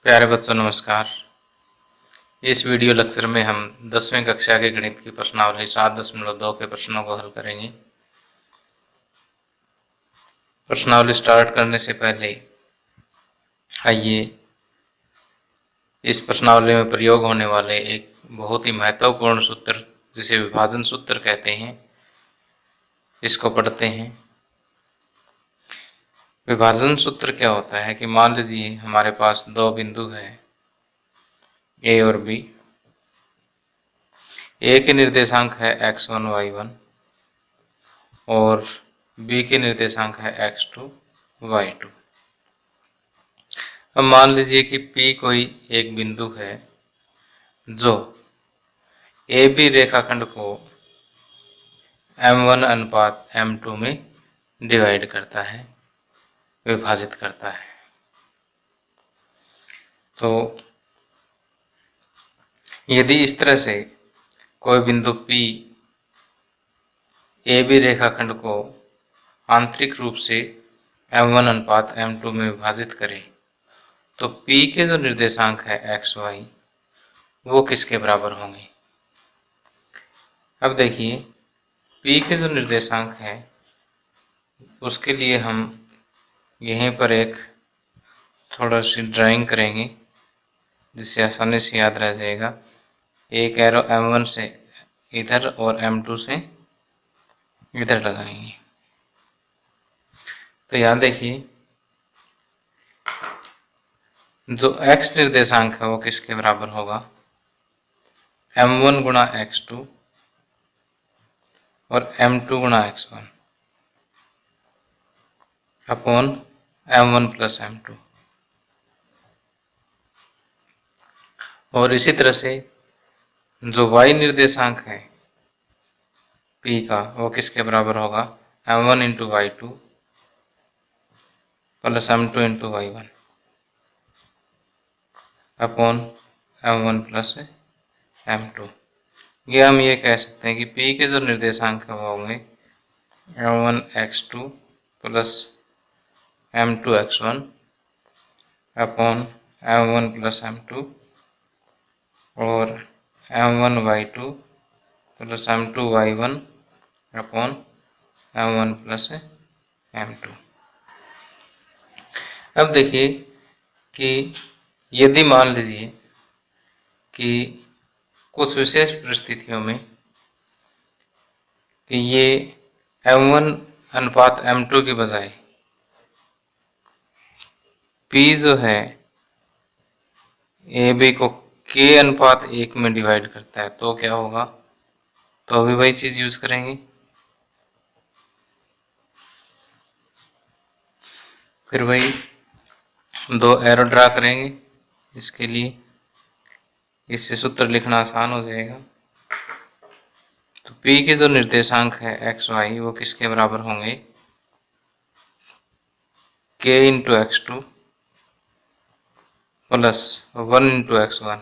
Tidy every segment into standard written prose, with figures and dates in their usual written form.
प्यारे बच्चों नमस्कार। इस वीडियो लेक्चर में हम 10वीं कक्षा के गणित की प्रश्नावली 7.2 के प्रश्नों को हल करेंगे। प्रश्नावली स्टार्ट करने से पहले आइए इस प्रश्नावली में प्रयोग होने वाले एक बहुत ही महत्वपूर्ण सूत्र, जिसे विभाजन सूत्र कहते हैं, इसको पढ़ते हैं। विभाजन सूत्र क्या होता है कि मान लीजिए हमारे पास दो बिंदु है ए और बी। ए के निर्देशांक है x1 y1 और बी के निर्देशांक है x2 y2। अब मान लीजिए कि P कोई एक बिंदु है जो ए बी रेखाखंड को m1 अनुपात m2 में डिवाइड करता है, विभाजित करता है। तो यदि इस तरह से कोई बिंदु P ए बी रेखाखंड को आंतरिक रूप से m1 अनुपात m2 में विभाजित करे तो P के जो निर्देशांक है x y वो किसके बराबर होंगे। अब देखिए P के जो निर्देशांक है उसके लिए हम यहीं पर एक थोड़ा सी ड्राइंग करेंगे जिससे आसानी से याद रह जाएगा। एक एरो m1 से इधर और m2 से इधर लगाएंगे। तो यहाँ देखिए जो x निर्देशांक है वो किसके बराबर होगा, m1 गुणा x2 और m2 गुणा x1 upon m1 plus m2। और इसी तरह से जो y निर्देशांक है P का वो किसके बराबर होगा, m1 into y2 plus m2 into y1 upon m1 plus m2। ये हम ये कह सकते हैं कि P के जो निर्देशांक है वो होंगे m1 x2 plus m2 x1 upon m1 plus m2 और m1 y2 plus m2 y1 upon m1 plus m2। अब देखिए कि यदि मान लीजिए कि कुछ विशेष परिस्थितियों में कि ये m1 अनुपात m2 की बजाय P जो है ए बी को k अनुपात 1 में डिवाइड करता है तो क्या होगा, तो अभी वही चीज यूज करेंगे। फिर वही दो एरो ड्रा करेंगे इसके लिए, इससे सूत्र लिखना आसान हो जाएगा। तो P के जो निर्देशांक है x y वो किसके बराबर होंगे, k into x2 plus 1 into x1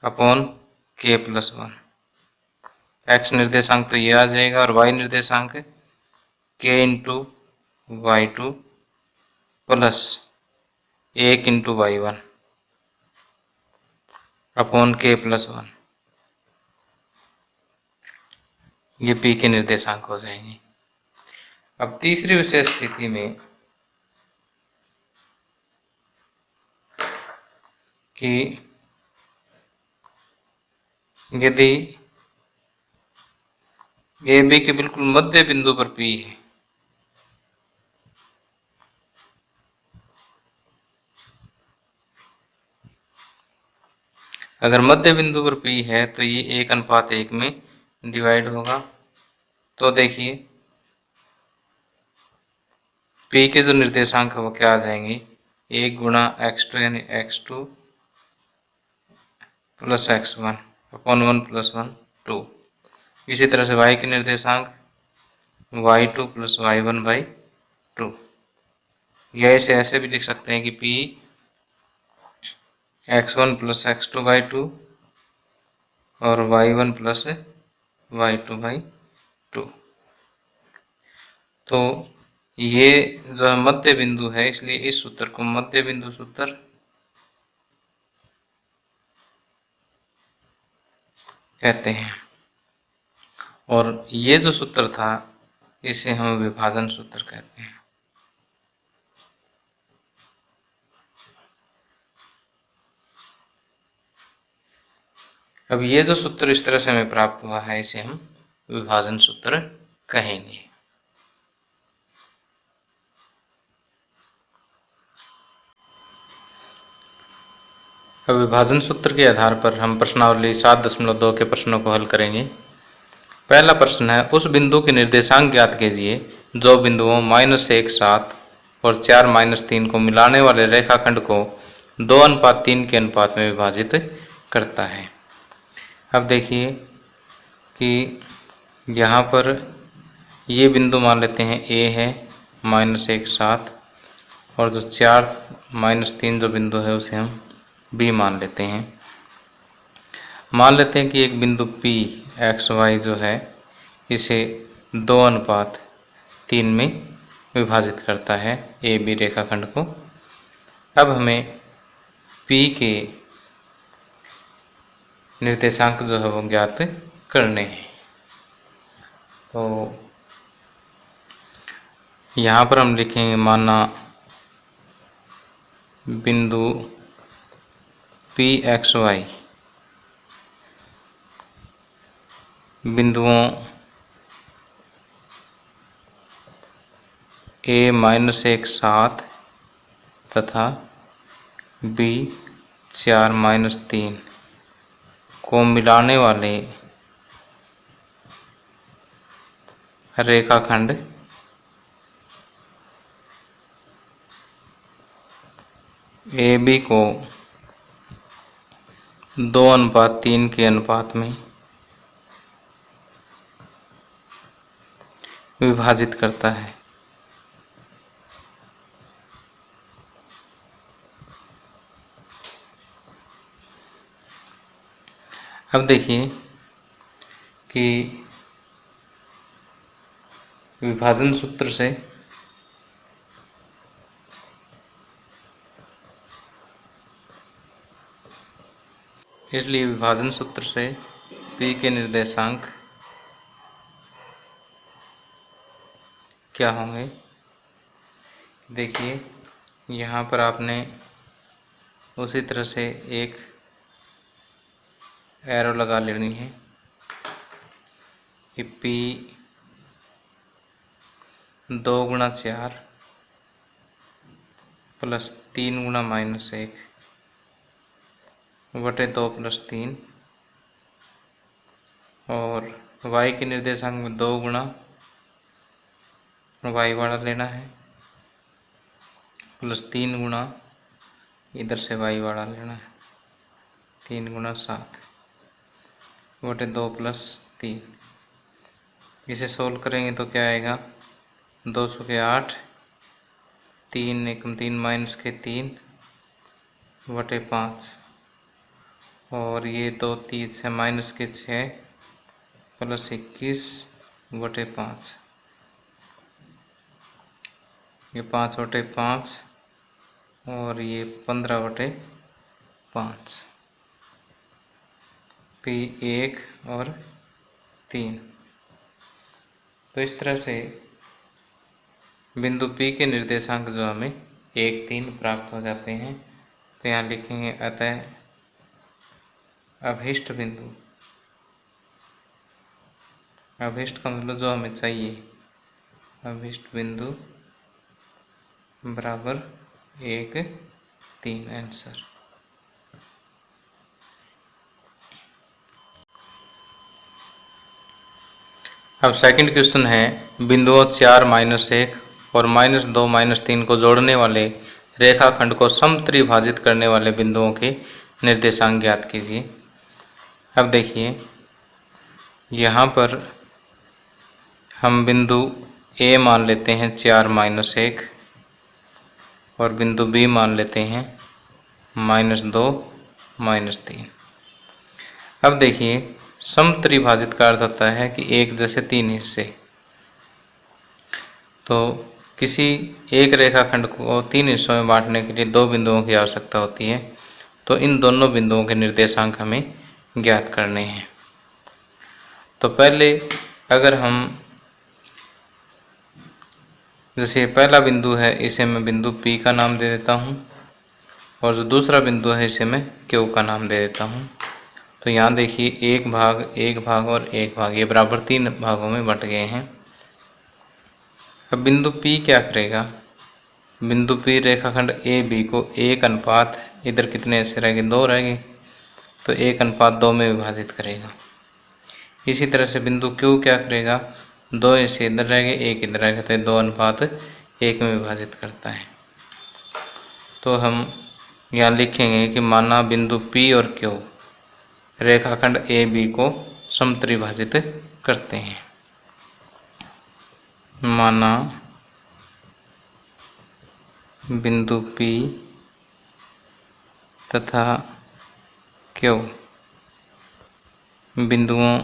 upon k plus 1। x निर्देशांक तो ये आ जाएगा और y निर्देशांक है k into y2 plus 1 into y1 upon k plus 1। ये P के निर्देशांक हो जाएंगे। अब तीसरी विशेष स्थिति में कि यदि ए बी के बिल्कुल मध्य बिंदु पर P है, अगर मध्य बिंदु पर P है तो ये 1 अनुपात 1 में डिवाइड होगा। तो देखिए P के जो निर्देशांक है वो क्या आ जाएंगे, 1 गुणा x2 यानी x2 plus x1 upon 1 plus 1 2। इसी तरह से y के निर्देशांक y2 प्लस y1 बाई 2। या इसे ऐसे भी लिख सकते हैं कि P x1 plus x2 by 2 और y1 प्लस y2 बाई 2। तो ये जो मध्य बिंदु है इसलिए इस सूत्र को मध्य बिंदु सूत्र कहते हैं। और ये जो सूत्र था इसे हम विभाजन सूत्र कहते हैं। अब ये जो सूत्र इस तरह से हमें प्राप्त हुआ है इसे हम विभाजन सूत्र कहेंगे। अब विभाजन सूत्र के आधार पर हम प्रश्नावली 7.2 के प्रश्नों को हल करेंगे। पहला प्रश्न है, उस बिंदु के निर्देशांक ज्ञात कीजिए जो बिंदुओं -1, 7 और 4, -3 को मिलाने वाले रेखाखंड को 2:3 के अनुपात में विभाजित करता है। अब देखिए कि यहाँ पर ये बिंदु मान लेते हैं A है, -1, 7 और जो 4, -3 जो बिंदु है उसे हम B मान लेते हैं। मान लेते हैं कि एक बिंदु P XY जो है इसे 2:3 में विभाजित करता है AB रेखाखंड को। अब हमें P के निर्देशांक जो है वो ज्ञात करने हैं। तो यहाँ पर हम लिखेंगे, माना बिंदु PXY बिंदुओं A-1, 7 तथा B 4, -3 को मिलाने वाले रेखाखंड AB को 2:3 के अनुपात में विभाजित करता है। अब देखिए कि विभाजन सूत्र से इसलिए विभाजन सूत्र से P के निर्देशांक क्या होंगे। देखिए यहाँ पर आपने उसी तरह से एक एरो लगा लेनी है कि P 2 × 4 + 3 × -1 बटे 2 + 3 और y के निर्देशांक में 2 गुणा y वाला लेना है +3 गुणा इधर से y वाला लेना है, 3 × 7 बटे 2 + 3। इसे सोल्व करेंगे तो क्या आएगा, 2 × 8, 3 × 3 - 3 बटे 5 और ये 2 3 6 -6 + 21 बटे 5, ये 5 बटे 5 और ये 15 बटे 5, P 1 और 3। तो इस तरह से बिंदु P के निर्देशांक जो हमें 1, 3 प्राप्त हो जाते हैं। तो यहाँ लिखेंगे, अतः अभीष्ट बिंदु, अभीष्ट का मतलब जो हमें चाहिए, अभीष्ट बिंदु बराबर 1, 3 आंसर। अब सेकंड क्वेश्चन है, बिंदुओं 4, -1 और -2, -3 को जोड़ने वाले रेखाखंड को समत्रिभाजित करने वाले बिंदुओं के निर्देशांक ज्ञात कीजिए। अब देखिए यहाँ पर हम बिंदु A मान लेते हैं 4, -1 और बिंदु B मान लेते हैं -2, -3। अब देखिए समत्रिभाजित का अर्थ होता है कि एक जैसे 3 हिस्से। तो किसी एक रेखाखंड को 3 हिस्सों में बांटने के लिए 2 बिंदुओं की आवश्यकता होती है। तो इन दोनों बिंदुओं के निर्देशांक हमें ज्ञात करने हैं। तो पहले अगर हम, जैसे पहला बिंदु है इसे मैं बिंदु P का नाम दे देता हूँ, और जो दूसरा बिंदु है इसे मैं Q का नाम दे देता हूँ। तो यहाँ देखिए एक भाग और एक भाग, ये बराबर 3 भागों में बंट गए हैं। अब बिंदु P क्या करेगा, बिंदु P रेखाखंड AB को 1 अनुपात, इधर कितने ऐसे रह गए, 2 रह गए, तो 1 अनुपात 2 में विभाजित करेगा। इसी तरह से बिंदु Q क्या करेगा, 2 ऐसे इधर रह गए, 1 इधर रह गए, तो 2 अनुपात 1 में विभाजित करता है। तो हम यहाँ लिखेंगे कि माना बिंदु P और Q रेखाखंड AB को समत्रिभाजित करते हैं। माना बिंदु P तथा Q बिंदुओं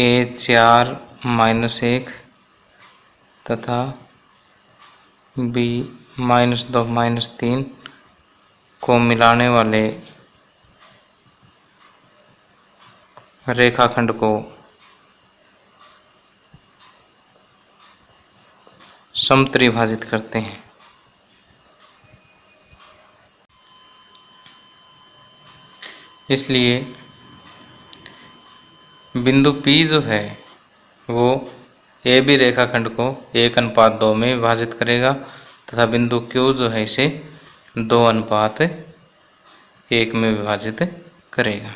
A4-1 तथा B-2-3 को मिलाने वाले रेखाखंड को समत्रिभाजित करते हैं। इसलिए बिंदु P जो है वो AB रेखाखंड को 1 अनुपात 2 में विभाजित करेगा, तथा बिंदु Q जो है इसे 2 अनुपात 1 में विभाजित करेगा।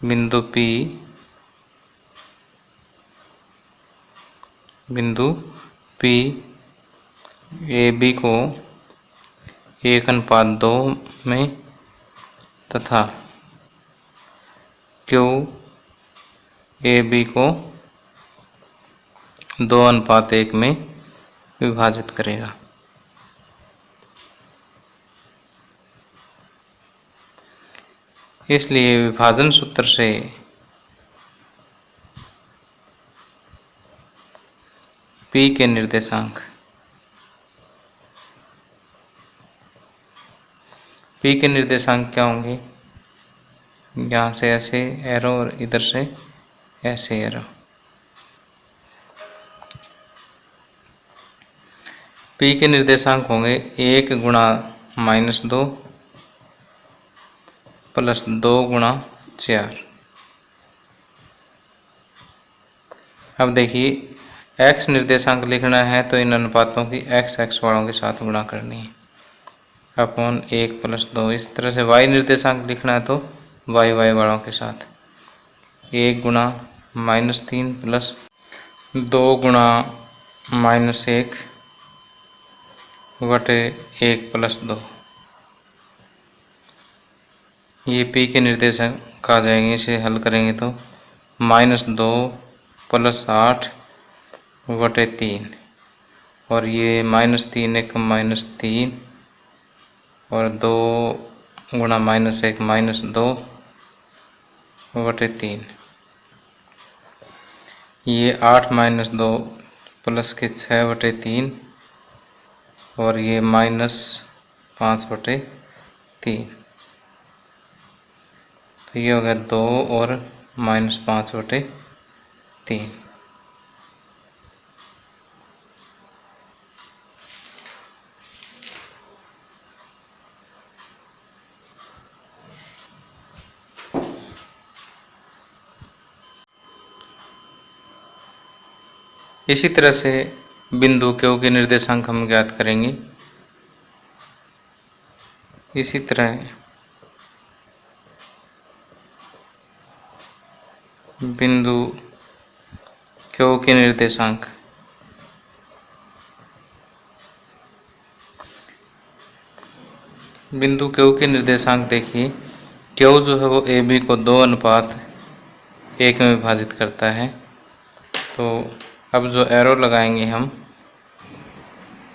बिंदु P AB को 1 अनुपात 2 में तथा Q AB को 2 अनुपात 1 में विभाजित करेगा। इसलिए विभाजन सूत्र से P के निर्देशांक, P के निर्देशांक क्या होंगे, यहाँ से ऐसे एरो और इधर से ऐसे एरो। P के निर्देशांक होंगे 1 गुणा -2 प्लस 2 गुणा 4। अब देखिए x निर्देशांक लिखना है तो इन अनुपातों की x वालों के साथ गुणा करनी है, अपॉन 1 प्लस 2। इस तरह से y निर्देशांक लिखना है तो y वालों के साथ 1 गुणा -3 प्लस 2 गुणा -1 बटे 1 प्लस 2। ये P के निर्देशांक आ जाएंगे। इसे हल करेंगे तो -2 प्लस 8 बटे 3, और ये -3 1 -3 और 2 गुणा -1 -2 बटे 3। ये 8 -2 प्लस के 6 बटे 3, और ये -5 बटे 3। तो ये हो गया 2 और -5 बटे 3। इसी तरह से बिंदु Q के निर्देशांक हम ज्ञात करेंगे। इसी तरह बिंदु Q के निर्देशांक देखिए, Q जो है वो AB को 2 अनुपात 1 में विभाजित करता है। तो अब जो एरो लगाएंगे हम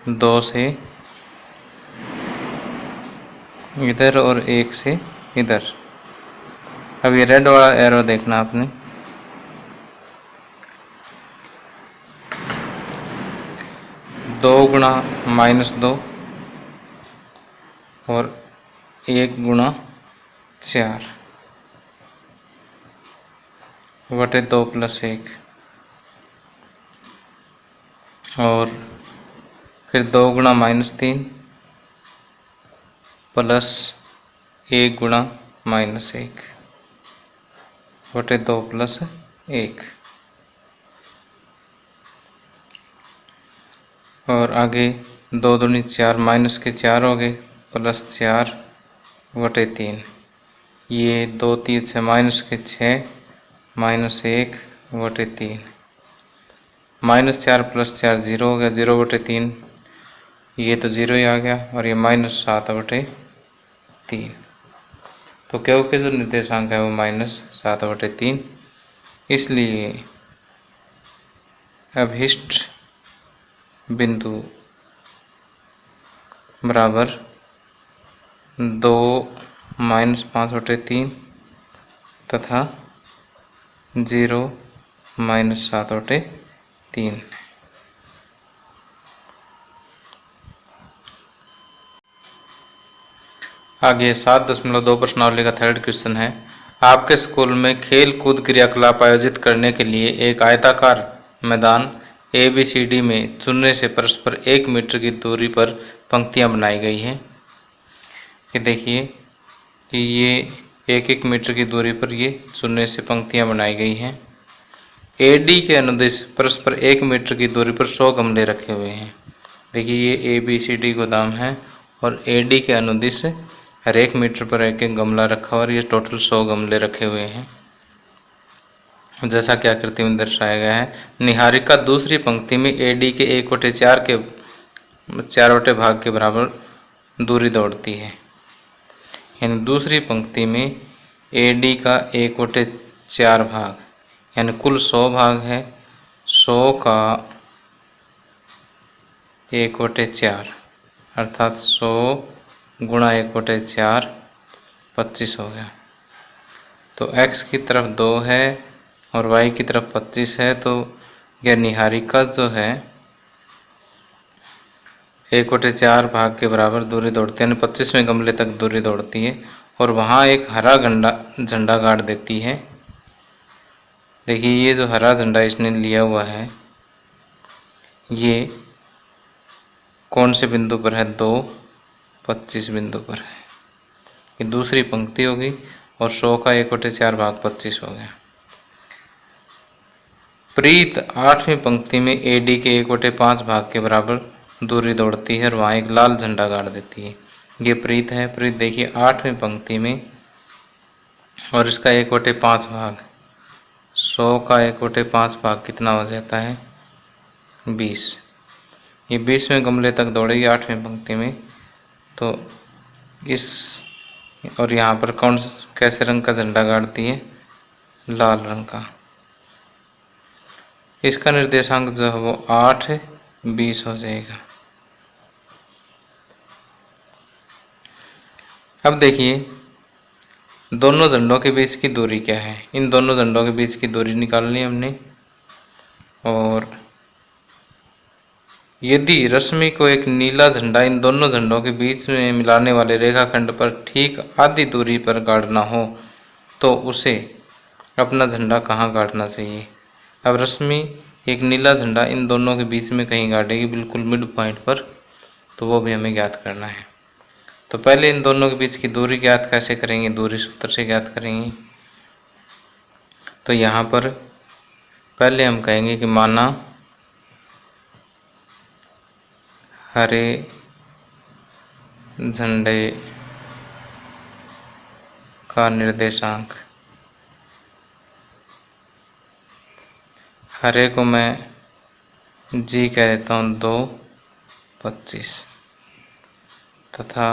2 से इधर और 1 से इधर। अब ये रेड वाला एरो देखना आपने, 2 गुणा -2 1 गुणा 4 बटे 2 प्लस 1 और फिर 2 गुणा -3 प्लस 1 गुणा -1 बटे 2 प्लस 1 और आगे 2 दूनी 4 माइनस के 4 हो गए प्लस 4 बटे 3। ये 2 3 6 माइनस के 6 -1 बटे 3 -4 प्लस 4 0 हो गया 0 बटे 3। ये तो 0 ही आ गया और ये -7 बटे 3। तो क्यू के जो निर्देशांक है वो -7 बटे 3। इसलिए अभिष्ट बिंदु बराबर 2 -5 बटे 3 तथा 0 -7 बटे 3। आगे 7.2 प्रश्नावली का थर्ड क्वेश्चन है। आपके स्कूल में खेल कूद क्रियाकलाप आयोजित करने के लिए एक आयताकार मैदान ABCD में चुनने से परस्पर 1 मीटर की दूरी पर पंक्तियां बनाई गई हैं। ये देखिए कि ये 1-1 मीटर की दूरी पर ये चुनने से पंक्तियां बनाई गई हैं। AD के अनुदिश परस्पर 1 मीटर की दूरी पर 100 गमले रखे हुए हैं। देखिए ये ABCD गोदाम है और AD के अनुदिश हर 1 मीटर पर 1-1 गमला रखा और ये टोटल 100 गमले रखे हुए हैं जैसा कि आकृति में दर्शाया गया है। निहारिका दूसरी पंक्ति में AD के 1/4 के 4 भाग के बराबर दूरी दौड़ती है। यानी दूसरी पंक्ति में AD का 1/4 भाग यानी कुल 100 भाग है। 100 का 1/4 अर्थात 100 गुणा 1/4 25 हो गया। तो x की तरफ 2 है और y की तरफ 25 है। तो यह निहारिका जो है 1/4 भाग के बराबर दूरी दौड़ती है यानी 25वें गमले तक दूरी दौड़ती है और वहाँ एक हरा झंडा गाड़ देती है। देखिए ये जो हरा झंडा इसने लिया हुआ है ये कौन से बिंदु पर है? 2 25 बिंदु पर है। ये दूसरी पंक्ति होगी और 100 का 1/4 भाग 25 हो गया। प्रीत 8वीं पंक्ति में AD के 1/5 भाग के बराबर दूरी दौड़ती है और वहाँ एक लाल झंडा गाड़ देती है। ये प्रीत है। प्रीत देखिए 8वीं पंक्ति में और इसका 1/5 भाग 100 का 1/5 भाग कितना हो जाता है? 20। ये 20वें गमले तक दौड़ेगी 8वीं पंक्ति में। तो इस और यहाँ पर कौन कैसे रंग का झंडा गाड़ती है? लाल रंग का। इसका निर्देशांक जो है वो 8 20 हो जाएगा। अब देखिए दोनों झंडों के बीच की दूरी क्या है? इन दोनों झंडों के बीच की दूरी निकालनी है हमने और यदि रश्मि को एक नीला झंडा इन दोनों झंडों के बीच में मिलाने वाले रेखाखंड पर ठीक आधी दूरी पर गाड़ना हो तो उसे अपना झंडा कहाँ गाड़ना चाहिए? अब रश्मि एक नीला झंडा इन दोनों के बीच में कहीं गाड़ेगी बिल्कुल मिड पॉइंट पर, तो वो भी हमें ज्ञात करना है। तो पहले इन दोनों के बीच की दूरी ज्ञात कैसे करेंगे? दूरी सूत्र से ज्ञात करेंगे। तो यहाँ पर पहले हम कहेंगे कि माना हरे झंडे का निर्देशांक, हरे को मैं G कह देता हूँ 2 25 तथा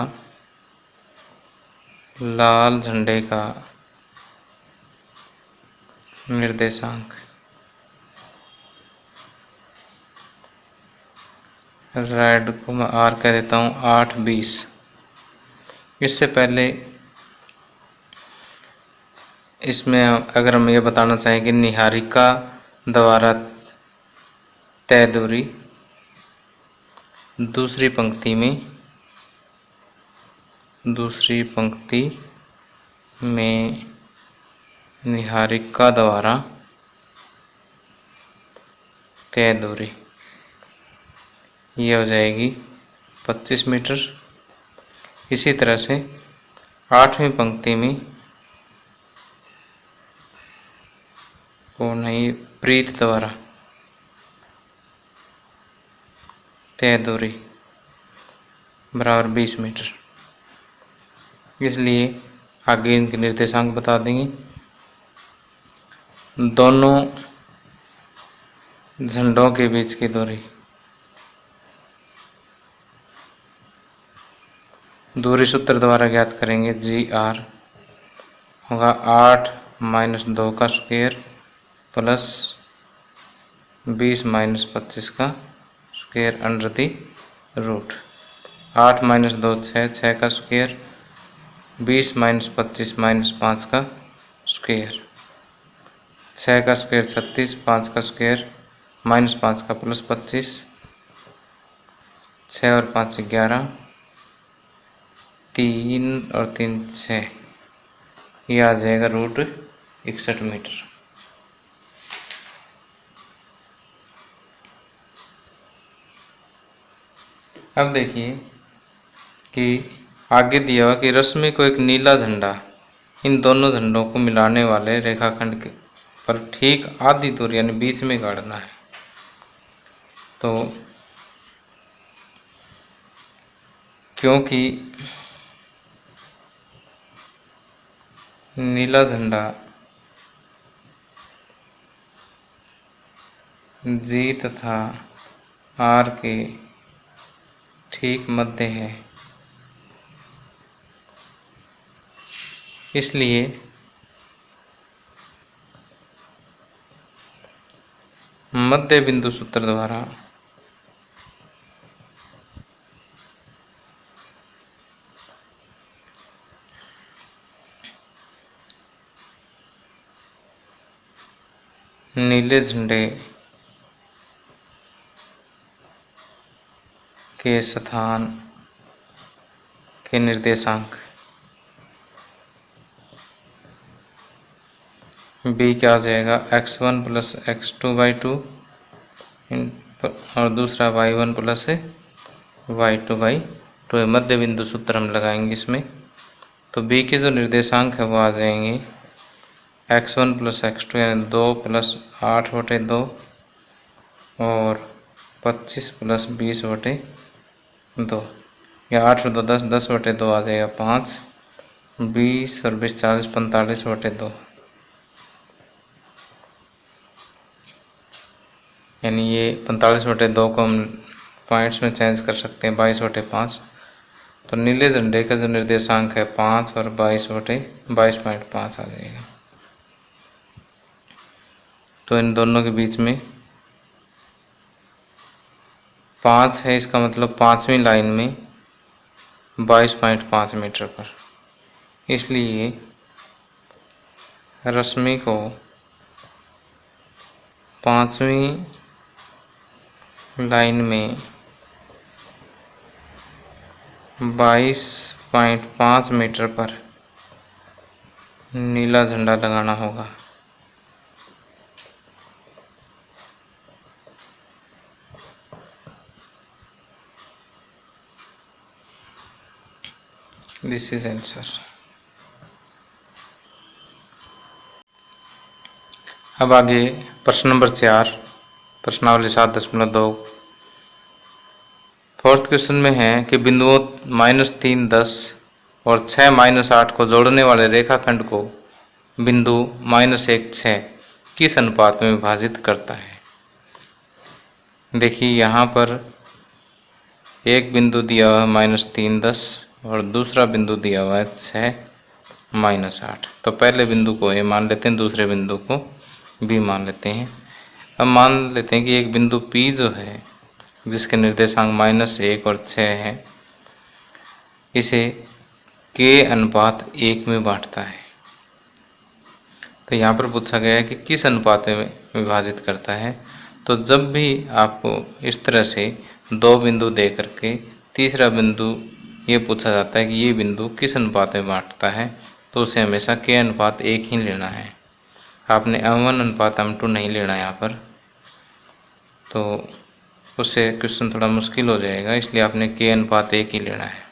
लाल झंडे का निर्देशांक रेड को मैं R कह देता हूँ 8 20। इससे पहले इसमें अगर हम ये बताना चाहें कि निहारिका द्वारा तय दूरी दूसरी पंक्ति में दूसरी पंक्ति में निहारिका द्वारा तय दूरी यह हो जाएगी 25 मीटर। इसी तरह से 8वीं पंक्ति में प्रीत द्वारा तय दूरी बराबर 20 मीटर। इसलिए आगे इनके निर्देशांक बता देंगे। दोनों झंडों के बीच की दूरी सूत्र द्वारा ज्ञात करेंगे। GR होगा 8 - 2 का स्क्वायर प्लस 20 - 25 का स्क्वायर अंडर दी रूट। 8 - 2 6 का स्क्वायर, 20 - 25 - 5 का स्क्वायर, 6 का स्क्वायर 36, 5 का स्क्वायर -5 का प्लस 25, 6 और 5 11, 3 और 3 6, यह आ जाएगा रूट 61 मीटर। अब देखिए कि आगे दिया हुआ कि रश्मि को एक नीला झंडा इन दोनों झंडों को मिलाने वाले रेखाखंड के पर ठीक आधी दूरी यानी बीच में गाड़ना है। तो क्योंकि नीला झंडा G तथा R के ठीक मध्य है, इसलिए मध्य बिंदु सूत्र द्वारा नीले झंडे के स्थान के निर्देशांक B क्या आ जाएगा x1 + x2/2 और दूसरा y1 + y2/2। मध्य बिंदु सूत्र हम लगाएंगे इसमें। तो B के जो निर्देशांक है वो आ जाएंगे x1 + x2 यानी 2 + 8/2 और 25 + 20/2 या 8 और 2 10, 10/2 आ जाएगा 5, 20 और 20 40, 45/2 यानी ये 45/2 को हम पॉइंट्स में चेंज कर सकते हैं 22/5। तो नीले झंडे का जो निर्देशांक है 5 और 22/22.5 आ जाएगा। तो इन दोनों के बीच में 5 है, इसका मतलब 5वीं लाइन में 22.5 मीटर पर। इसलिए रश्मि को 5वीं लाइन में 22.5 मीटर पर नीला झंडा लगाना होगा। This is answer. अब आगे प्रश्न नंबर 4, प्रश्नावली 7.2 फोर्थ क्वेश्चन में है कि बिंदुओं -3 10 और 6 - 8 को जोड़ने वाले रेखाखंड को बिंदु -1 6 किस अनुपात में विभाजित करता है। देखिए यहाँ पर एक बिंदु दिया हुआ है -3 10 और दूसरा बिंदु दिया हुआ है 6 - 8। तो पहले बिंदु को ए मान लेते हैं, दूसरे बिंदु को बी मान लेते हैं। अब मान लेते हैं कि एक बिंदु P जो है जिसके निर्देशांक -1 और 6 है, इसे k अनुपात 1 में बांटता है। तो यहाँ पर पूछा गया है कि किस अनुपात में विभाजित करता है। तो जब भी आपको इस तरह से दो बिंदु दे करके तीसरा बिंदु ये पूछा जाता है कि ये बिंदु किस अनुपात में बांटता है, तो उसे हमेशा k अनुपात 1 ही लेना है। आपने m1 अनुपात m2 नहीं लेना यहाँ पर, तो उससे क्वेश्चन थोड़ा मुश्किल हो जाएगा, इसलिए आपने k अनुपात 1 ही लेना है।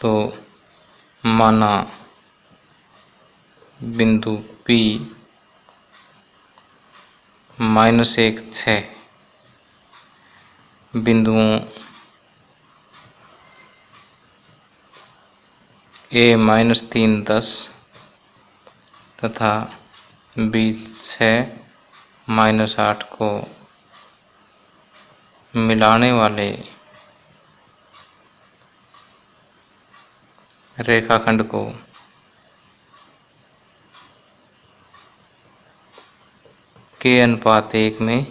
तो माना बिंदु P -1 6 बिंदुओं A -3 10 तथा B 6 -8 को मिलाने वाले रेखाखंड को k अनुपात 1 में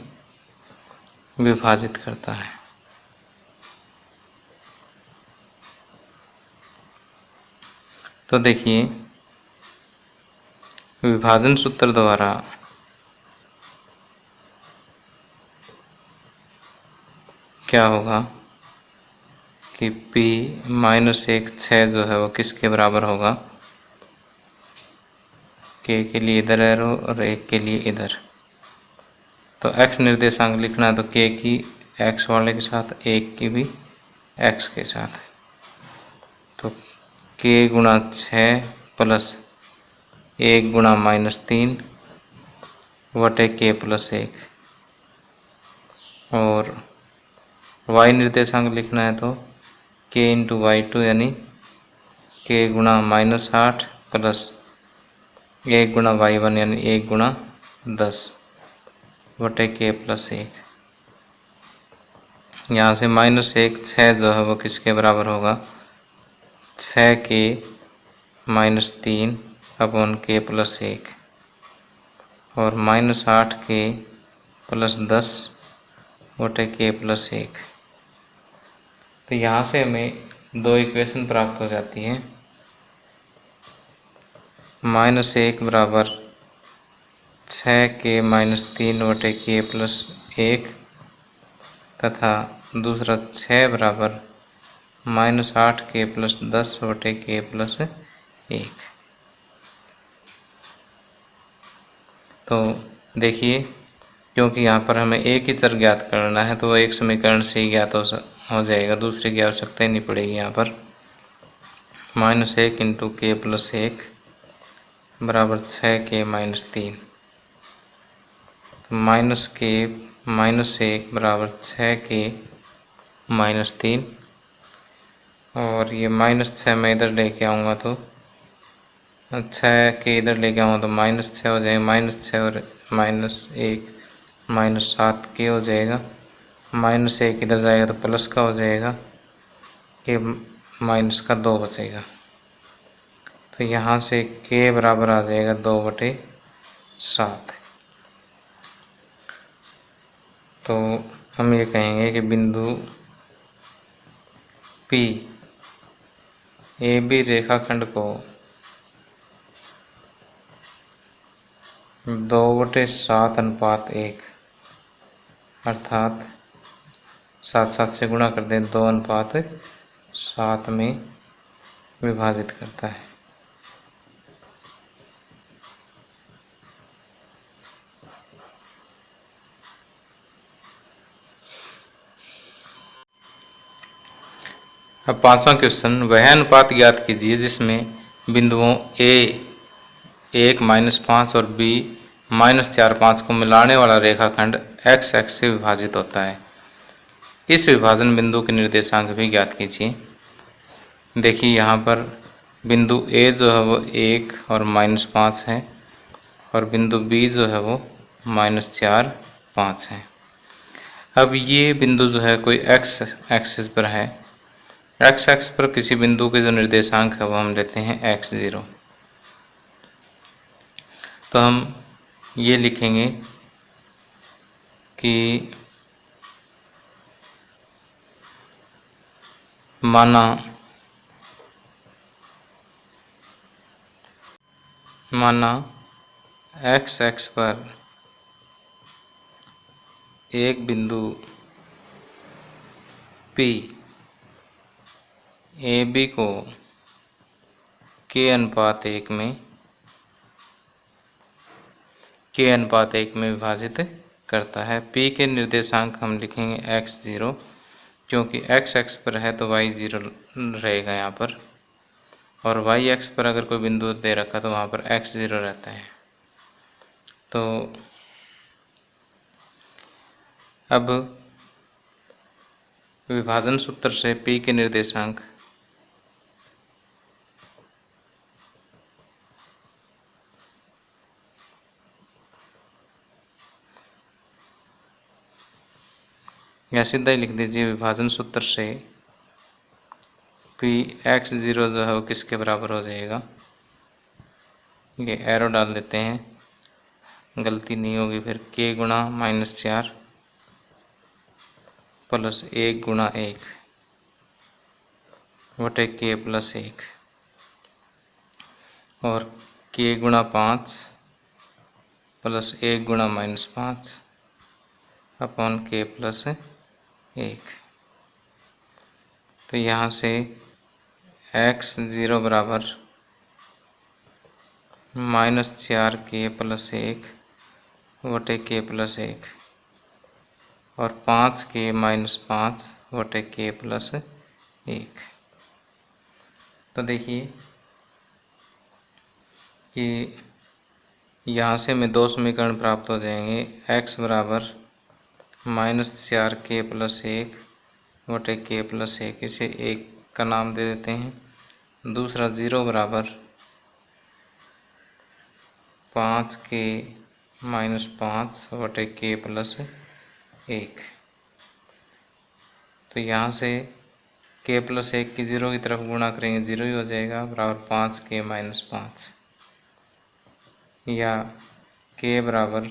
विभाजित करता है। तो देखिए, विभाजन सूत्र द्वारा क्या होगा कि P -1 6 जो है वो किसके बराबर होगा, k के लिए इधर एरो और 1 के लिए इधर। तो x निर्देशांक लिखना है तो k की x वाले के साथ, 1 की भी x के साथ। तो k गुणा 6 प्लस 1 गुणा -3 बटे k प्लस 1, और y निर्देशांक लिखना है तो k इंटू y2 यानी k गुणा -8 प्लस 1 गुणा y1 यानी 1 गुणा 10 बटे k प्लस 1। यहाँ से -1 6 जो है वो किसके बराबर होगा, 6k -3 अपॉन k प्लस 1, और -8k प्लस 10 बटे k प्लस 1। तो यहाँ से हमें दो इक्वेशन प्राप्त हो जाती है। -1 बराबर 6k -3 बटे k प्लस 1 तथा दूसरा 6 बराबर -8k प्लस 10 बटे k प्लस 1। तो देखिए, क्योंकि यहाँ पर हमें एक ही चर ज्ञात करना है तो एक समीकरण से ही ज्ञात हो जाएगा, दूसरी की आवश्यकता ही नहीं पड़ेगी। यहाँ पर -1 इंटू k प्लस 1 बराबर 6k -3, तो -1 बराबर 6k -3, और ये -6 मैं इधर लेके आऊँगा तो 6 के इधर लेके आऊँगा तो -6 हो जाएगा, -6 और -1 -7k हो जाएगा, -1 इधर जाएगा तो प्लस का हो जाएगा, k माइनस का 2 बचेगा। तो यहाँ से k बराबर आ जाएगा 2/7। तो हम ये कहेंगे कि बिंदु P AB रेखाखंड को 2/7 अनुपात 1 अर्थात 7 से गुणा कर दें, 2/7 में विभाजित करता है। अब पांचवा क्वेश्चन, वह अनुपात ज्ञात कीजिए जिसमें बिंदुओं A 1-5 और B -4-5 को मिलाने वाला रेखाखंड x अक्ष से विभाजित होता है। इस विभाजन बिंदु के निर्देशांक भी ज्ञात कीजिए। देखिए, यहाँ पर बिंदु A जो है वो 1 और -5 है, और बिंदु B जो है वो -4-5 है। अब ये बिंदु जो है कोई x एक्सिस पर है, x एक्स पर किसी बिंदु के जो निर्देशांक है वो हम लेते हैं x0। तो हम ये लिखेंगे कि माना x एक्स पर एक बिंदु P ए बी को k अनुपात 1 में विभाजित करता है। p के निर्देशांक हम लिखेंगे x0, क्योंकि x एक्स पर है तो y 0 रहेगा यहाँ पर, और y एक्स पर अगर कोई बिंदु दे रखा तो वहाँ पर x 0 रहता है। तो अब विभाजन सूत्र से p के निर्देशांक या सीधा ही लिख दीजिए, विभाजन सूत्र से p x0 जो है वो किसके बराबर हो जाएगा, ये एरो डाल देते हैं, गलती नहीं होगी फिर, k गुणा -4 प्लस 1 गुणा 1 बटे k प्लस 1, और k गुणा 5 प्लस 1 गुणा -5 अपॉन k प्लस 1। तो यहाँ से x0 बराबर -4k प्लस 1 बटे k प्लस 1 और 5k -5 बटे k प्लस 1। तो देखिए कि यहाँ से हमें दो समीकरण प्राप्त हो जाएंगे, x बराबर -4k प्लस 1 बटे k प्लस 1, इसे 1 का नाम दे देते हैं। दूसरा 0 बराबर 5k -5 बटे k प्लस 1। तो यहाँ से k प्लस 1 की 0 की तरफ गुणा करेंगे 0 ही हो जाएगा, बराबर 5k -5, या k बराबर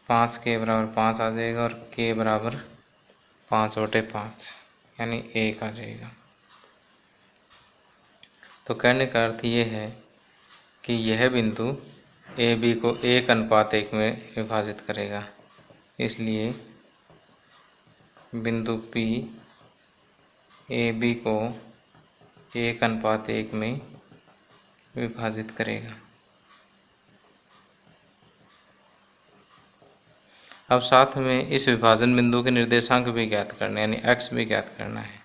5k बराबर 5 आ जाएगा और k बराबर 5 बटे 5 यानी 1 आ जाएगा। तो कहने का अर्थ ये है कि यह बिंदु ए बी को 1:1 में विभाजित करेगा, इसलिए बिंदु P ए बी को 1:1 में विभाजित करेगा। अब साथ में इस विभाजन बिंदु के निर्देशांक भी ज्ञात करने, यानी x भी ज्ञात करना है।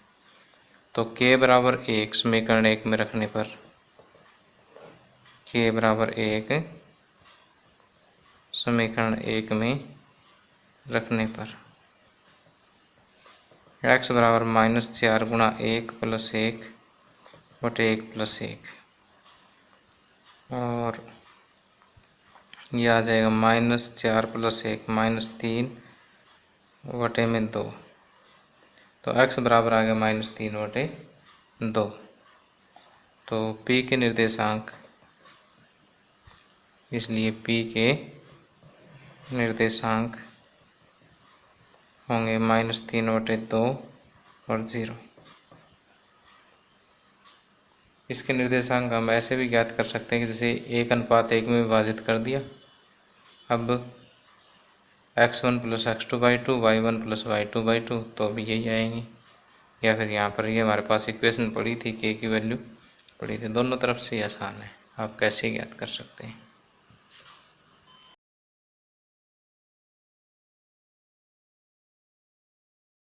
तो k बराबर 1 समीकरण 1 में रखने पर, k बराबर 1 समीकरण 1 में रखने पर x बराबर -4 गुणा 1 प्लस 1 बटे 1 प्लस 1, और यह आ जाएगा -4 प्लस 1 -3 बटे में 2। तो x बराबर आ गया -3 बटे 2। तो p के निर्देशांक, इसलिए p के निर्देशांक होंगे -3 बटे 2 और 0। इसके निर्देशांक हम ऐसे भी ज्ञात कर सकते हैं कि जैसे 1:1 में विभाजित कर दिया, अब x1 + x2/2 y1 + y2/2 तो भी यही आएंगे, या फिर यहाँ पर ये हमारे पास इक्वेशन पड़ी थी, k की वैल्यू पड़ी थी। दोनों तरफ से आसान है, आप कैसे ज्ञात कर सकते हैं।